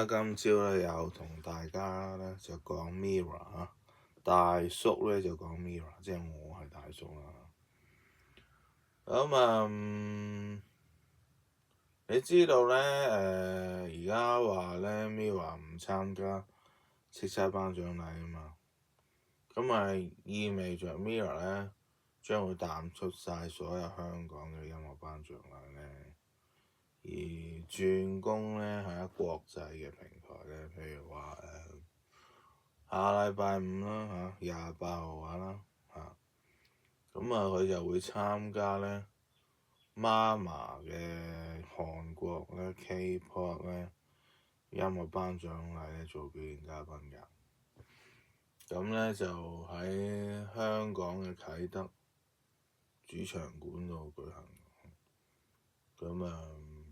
啦，今朝咧又同大家咧就講 Mirror 啊，大叔咧就講 Mirror，即係我係大叔啦。你知道咧而家話咧 Mirror 唔參加叱咤頒獎禮啊嘛，咁咪意味着 Mirror 咧將會淡出晒所有香港嘅音樂頒獎禮咧。而轉攻咧係一國際嘅平台咧，譬如話下禮拜五啦28號話啦咁佢就會參加咧 MAMA 嘅韓國咧 K-pop 咧音樂頒獎禮咧做表演嘉賓㗎。咁咧就喺香港嘅啟德主場館度舉行。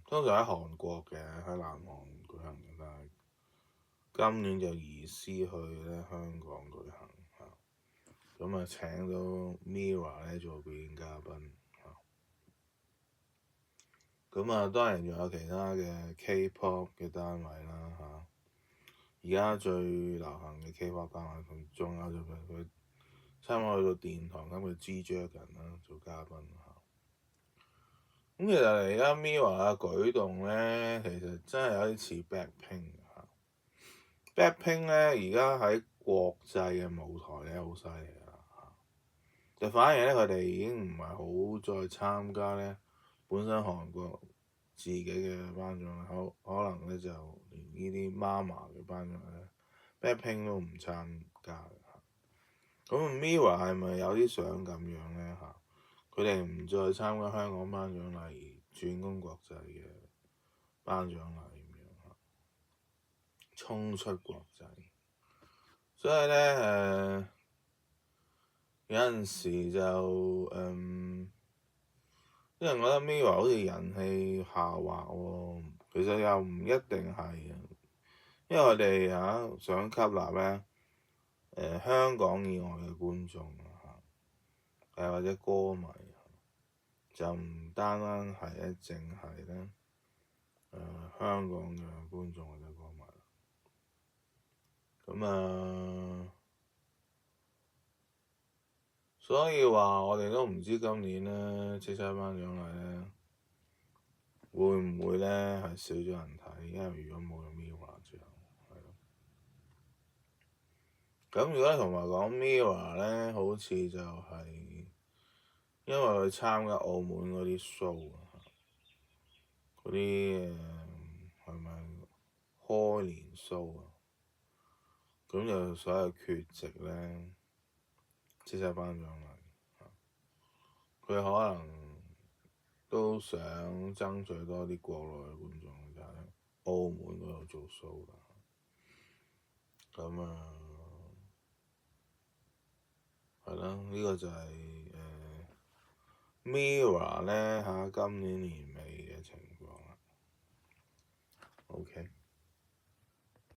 通常喺韓國嘅，喺南韓舉行嘅，但係今年就移師去咧香港舉行請到 Mirror 咧做表演嘉賓當然仲有其他嘅 K-pop 嘅單位啦而家最流行嘅 K-pop 單位，佢仲有就佢差唔多去到殿堂咁嘅 G-Dragon 啦做嘉賓咁其實而家 Mirror 嘅舉動咧，其實真係有啲似 Blackpink Blackpink 咧，而家喺國際嘅舞台咧好犀利就反而咧佢哋已經唔係好再參加咧本身韓國自己嘅頒獎禮，可能咧就連呢啲 MAMA 嘅頒獎禮咧 Blackpink 都唔參加咁 Mirror 係咪有啲想咁樣咧佢哋唔再參加香港頒獎禮，而轉攻國際嘅頒獎禮衝出國際。所以咧有陣時就啲人覺得 Mirror 好似人氣下滑喎，其實又唔一定係因為佢哋想吸納咧香港以外嘅觀眾或者歌迷就唔單係淨係咧香港嘅觀眾或者歌迷所以話我哋都唔知今年咧叱咤頒獎禮咧會唔會咧係少咗人睇，因為如果冇咗 Mirror 之後咁如果同埋講 Mirror 咧，好似就係因為佢參加澳門嗰啲 show 嗰啲係咪開年 show 咁就所有缺席咧叱咤頒獎禮佢可能都想爭取多啲國內嘅觀眾，就喺澳門嗰度做 show 係啦，呢個就係Mirror 咧今年年尾嘅情況啦。OK。